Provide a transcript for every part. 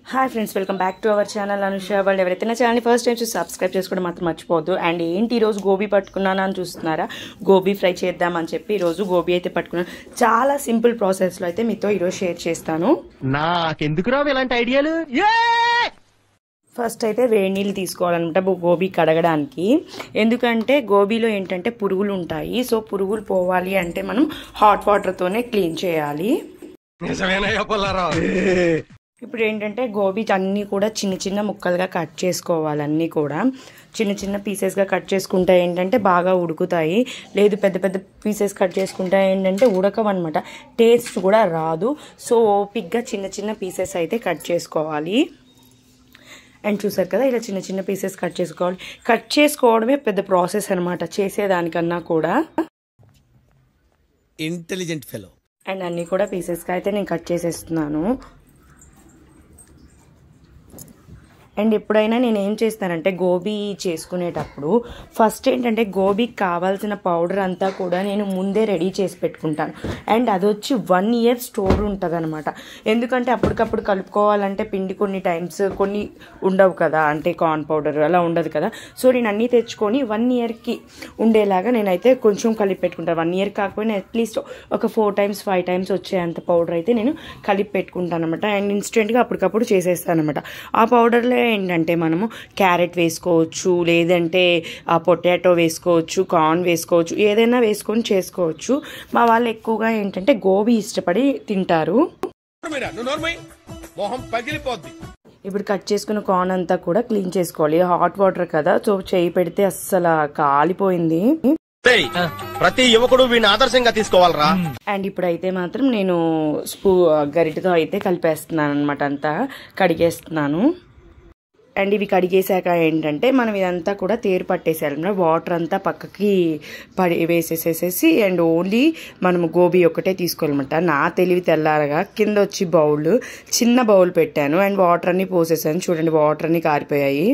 Hi friends, welcome back to our channel Anusha world. ఎవరైతే నా ఛానల్ని ఫస్ట్ టైం చూసి సబ్స్క్రైబ్ చేసుకోవడం మాత్రం మర్చిపోవద్దు. అండ్ ఏంటి ఈరోజు గోబీ పట్టుకున్నాను అని చూస్తున్నారా? గోబీ ఫ్రై చేద్దామని చెప్పి ఈరోజు గోబీ అయితే పట్టుకున్నాను. చాలా సింపుల్ ప్రాసెస్లో అయితే మీతో ఈరోజు షేర్ చేస్తాను. నాకెందుకు రావు ఇలాంటి ఐడియాలు? ఫస్ట్ అయితే వేడి నీళ్ళు తీసుకోవాలన్నమాట గోబీ కడగడానికి. ఎందుకంటే గోబీలో ఏంటంటే పురుగులు ఉంటాయి. సో పురుగులు పోవాలి అంటే మనం హాట్ వాటర్తోనే క్లీన్ చేయాలి. ఇప్పుడు ఏంటంటే గోబీ అన్నీ కూడా చిన్న చిన్న ముక్కలుగా కట్ చేసుకోవాలి. అన్నీ కూడా చిన్న చిన్న పీసెస్గా కట్ చేసుకుంటే ఏంటంటే బాగా ఉడుకుతాయి. లేదు పెద్ద పెద్ద పీసెస్ కట్ చేసుకుంటే ఏంటంటే ఉడకవన్నమాట, టేస్ట్ కూడా రాదు. సో ఓపిక్గా చిన్న చిన్న పీసెస్ అయితే కట్ చేసుకోవాలి. అండ్ చూసారు కదా, ఇలా చిన్న చిన్న పీసెస్ కట్ చేసుకోవాలి. కట్ చేసుకోవడమే పెద్ద ప్రాసెస్ అనమాట చేసేదానికన్నా కూడా. Intelligent fellow. అండ్ అన్నీ కూడా పీసెస్గా అయితే నేను కట్ చేసేస్తున్నాను. అండ్ ఎప్పుడైనా నేను ఏం చేస్తానంటే గోబీ చేసుకునేటప్పుడు ఫస్ట్ ఏంటంటే గోబీకి కావాల్సిన పౌడర్ అంతా కూడా నేను ముందే రెడీ చేసి పెట్టుకుంటాను. అండ్ అది వచ్చి 1 year స్టోర్ ఉంటుంది అనమాట. ఎందుకంటే అప్పటికప్పుడు కలుపుకోవాలంటే పిండి కొన్ని టైమ్స్ కొన్ని ఉండవు కదా, అంటే కార్న్ పౌడర్ అలా ఉండదు కదా. సో నేను అన్నీ తెచ్చుకొని 1 yearకి ఉండేలాగా నేనైతే కొంచెం కలిపి పెట్టుకుంటాను. 1 year కాకపోయినా అట్లీస్ట్ ఒక 4 times 5 times వచ్చేంత పౌడర్ అయితే నేను కలిపి పెట్టుకుంటాను అనమాట. అండ్ ఇన్స్టెంట్గా అప్పటికప్పుడు చేసేస్తాను అనమాట. ఆ పౌడర్లో ఏంటంటే మనము క్యారెట్ వేసుకోవచ్చు, లేదంటే పొటాటో వేసుకోవచ్చు, కార్న్ వేసుకోవచ్చు, ఏదైనా వేసుకొని చేసుకోవచ్చు. మా వాళ్ళు ఎక్కువగా ఏంటంటే గోబీ ఇష్టపడి తింటారు. ఇప్పుడు కట్ చేసుకున్న కార్న్ అంతా కూడా క్లీన్ చేసుకోవాలి. హాట్ వాటర్ కదా, సో చేయి పెడితే అస్సలు కాలిపోయింది. ప్రతి యువకుడు వీడిని ఆదర్శంగా తీసుకోవాలరా. అండ్ ఇప్పుడైతే మాత్రం నేను గరిటతో అయితే కలిపేస్తున్నాను అనమాట, అంతా కడిగేస్తున్నాను. అండ్ ఇవి కడిగేసాక ఏంటంటే మనం ఇదంతా కూడా తేరు పట్టేసేయాలన్నమాట. వాటర్ అంతా పక్కకి వేసేసేసి అండ్ ఓన్లీ మనము గోబీ ఒక్కటే తీసుకోవాలన్నమాట. నా తెలివి తెల్లారగా కింద వచ్చి చిన్న బౌల్ పెట్టాను అండ్ వాటర్ అన్ని పోసేసాను. చూడండి, వాటర్ అన్ని కారిపోయాయి.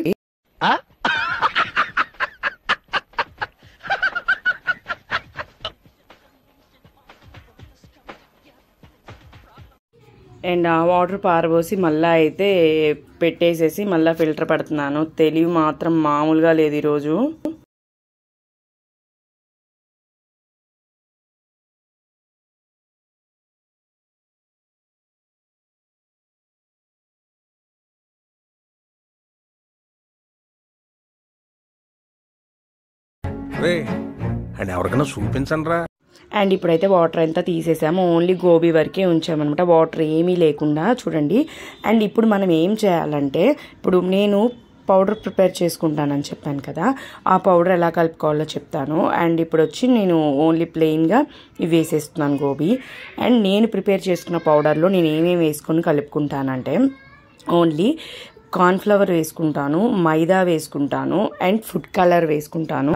అండ్ ఆ వాటర్ పారబోసి మళ్ళీ అయితే పెట్టేసేసి మళ్ళీ ఫిల్టర్ పెడుతున్నాను. తెలివి మాత్రం మామూలుగా లేదు ఈరోజు. అండ్ ఎవరికైనా చూపించండి రా. అండ్ ఇప్పుడైతే వాటర్ అంతా తీసేసాము, ఓన్లీ గోబీ వరకే ఉంచామన్నమాట, వాటర్ ఏమీ లేకుండా. చూడండి. అండ్ ఇప్పుడు మనం ఏం చేయాలంటే, ఇప్పుడు నేను పౌడర్ ప్రిపేర్ చేసుకుంటానని చెప్పాను కదా, ఆ పౌడర్ ఎలా కలుపుకోవాలో చెప్తాను. అండ్ ఇప్పుడు వచ్చి నేను ఓన్లీ ప్లెయిన్గా ఇవి వేసేస్తున్నాను గోబీ. అండ్ నేను ప్రిపేర్ చేసుకున్న పౌడర్లో నేను ఏమేమి వేసుకొని కలుపుకుంటానంటే ఓన్లీ కార్న్ఫ్లవర్ వేసుకుంటాను, మైదా వేసుకుంటాను, అండ్ ఫుడ్ కలర్ వేసుకుంటాను,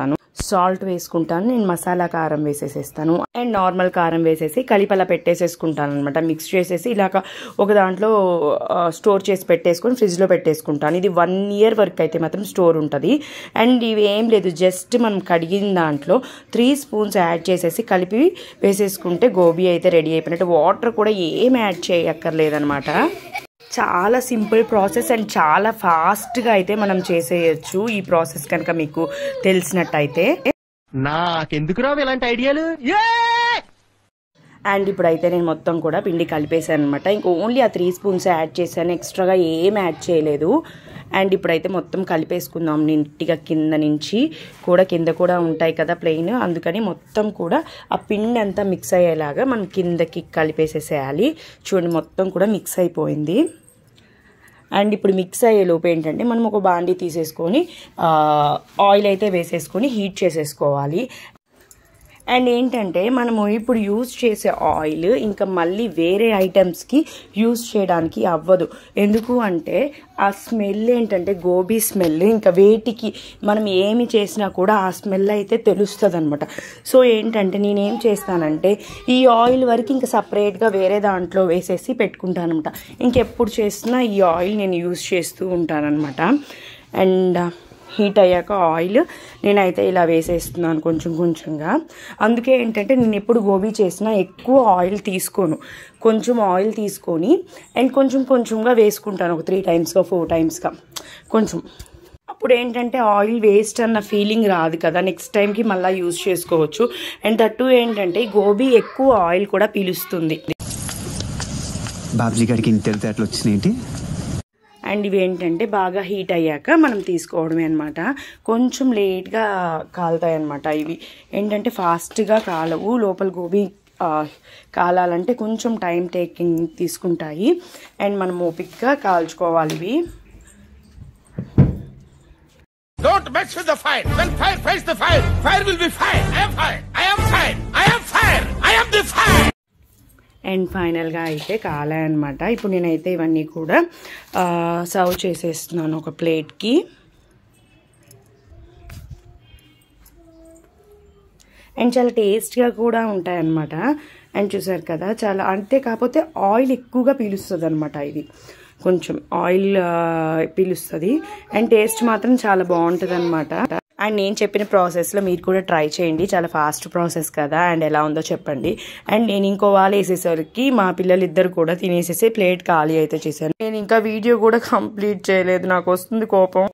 సాల్ట్ వేసుకుంటాను, నేను మసాలా కారం వేసేసేస్తాను, అండ్ నార్మల్ కారం వేసేసి కలిపలా పెట్టేసేసుకుంటాను అనమాట. మిక్స్ చేసేసి ఇలాగ ఒక దాంట్లో స్టోర్ చేసి పెట్టేసుకొని ఫ్రిడ్జ్లో పెట్టేసుకుంటాను. ఇది 1 year వరకు అయితే మాత్రం స్టోర్ ఉంటుంది. అండ్ ఇవి ఏం లేదు, జస్ట్ మనం కడిగిన దాంట్లో 3 spoons యాడ్ చేసేసి కలిపి వేసేసుకుంటే గోబీ అయితే రెడీ అయిపోయినట్టు. వాటర్ కూడా ఏం యాడ్ చేయక్కర్లేదనమాట. చాలా సింపుల్ ప్రాసెస్ అండ్ చాలా ఫాస్ట్గా అయితే మనం చేసేయచ్చు ఈ ప్రాసెస్ కనుక మీకు తెలిసినట్టయితే. నాకెందుకు రావు ఇలాంటి ఐడియాలు? అండ్ ఇప్పుడైతే నేను మొత్తం కూడా పిండి కలిపేసాను అనమాట. ఇంక ఓన్లీ ఆ 3 spoons యాడ్ చేశాను, ఎక్స్ట్రాగా ఏం యాడ్ చేయలేదు. అండ్ ఇప్పుడైతే మొత్తం కలిపేసుకుందాం నీట్గా. కింద కూడా ఉంటాయి కదా ప్లెయిన్, అందుకని మొత్తం కూడా ఆ పిండి అంతా మిక్స్ అయ్యేలాగా మనం కిందకి కలిపేసేసేయాలి. చూడండి, మొత్తం కూడా మిక్స్ అయిపోయింది. అండ్ ఇప్పుడు మిక్స్ అయ్యే లోపు ఏంటంటే మనం ఒక బాండీ తీసేసుకొని ఆయిల్ అయితే వేసేసుకొని హీట్ చేసేసుకోవాలి. అండ్ ఏంటంటే మనము ఇప్పుడు యూజ్ చేసే ఆయిల్ ఇంకా మళ్ళీ వేరే ఐటమ్స్కి యూజ్ చేయడానికి అవ్వదు. ఎందుకు అంటే ఆ స్మెల్ ఏంటంటే గోబీ స్మెల్ ఇంకా వేటికి మనం ఏమి చేసినా కూడా ఆ స్మెల్ అయితే తెలుస్తుంది అనమాట. సో ఏంటంటే నేనేం చేస్తానంటే ఈ ఆయిల్ వరకు ఇంకా సపరేట్గా వేరే దాంట్లో వేసేసి పెట్టుకుంటాను అనమాట. ఇంకెప్పుడు చేసినా ఈ ఆయిల్ నేను యూజ్ చేస్తూ ఉంటానన్నమాట. అండ్ హీట్ అయ్యాక ఆయిల్ నేనైతే ఇలా వేసేస్తున్నాను కొంచెం కొంచెంగా. అందుకే ఏంటంటే నేను ఎప్పుడు గోబీ చేసినా ఎక్కువ ఆయిల్ తీసుకోను, కొంచెం ఆయిల్ తీసుకొని అండ్ కొంచెం కొంచెంగా వేసుకుంటాను, ఒక 3 టైమ్స్గా 4 టైమ్స్గా కొంచెం. అప్పుడు ఏంటంటే ఆయిల్ వేస్ట్ అన్న ఫీలింగ్ రాదు కదా, నెక్స్ట్ టైంకి మళ్ళీ యూజ్ చేసుకోవచ్చు. అండ్ దట్టు ఏంటంటే గోబీ ఎక్కువ ఆయిల్ కూడా పీలుస్తుంది. బాబ్జీ గారికి ఇంత తెలివితేటలు వచ్చినాయేంటి? అండ్ ఇవి ఏంటంటే బాగా హీట్ అయ్యాక మనం తీసుకోవడమే అనమాట. కొంచెం లేట్గా కాలుతాయి అనమాట. ఇవి ఏంటంటే ఫాస్ట్గా కాలవు, లోపల గోబీ కాలాలంటే కొంచెం టైం టేకింగ్ తీసుకుంటాయి. అండ్ మనం ఓపిక్గా కాల్చుకోవాలి ఇవి. Don't mess with the fire. When fire fights the fire, fire will be fire. I am fire. I am fire. I am fire. I am the fire. And ఫైనల్గా అయితే కాలాయన్నమాట. ఇప్పుడు నేనైతే ఇవన్నీ కూడా సర్వ్ చేసేస్తున్నాను ఒక ప్లేట్కి. అండ్ చాలా టేస్ట్గా కూడా ఉంటాయన్నమాట. అండ్ చూసారు కదా, చాలా అంతే, కాకపోతే ఆయిల్ ఎక్కువగా పీలుస్తుంది అనమాట. ఇది కొంచెం ఆయిల్ పీలుస్తుంది అండ్ టేస్ట్ మాత్రం చాలా బాగుంటుంది అనమాట. అండ్ నేను చెప్పిన ప్రాసెస్లో మీరు కూడా ట్రై చేయండి, చాలా ఫాస్ట్ ప్రాసెస్ కదా. అండ్ ఎలా ఉందో చెప్పండి. అండ్ నేను ఇంకో వాళ్ళు వేసేసరికి మా పిల్లలు ఇద్దరు కూడా తినేసేసి ప్లేట్ ఖాళీ అయితే చేశాను. నేను ఇంకా వీడియో కూడా కంప్లీట్ చేయలేదు, నాకు వస్తుంది కోపం.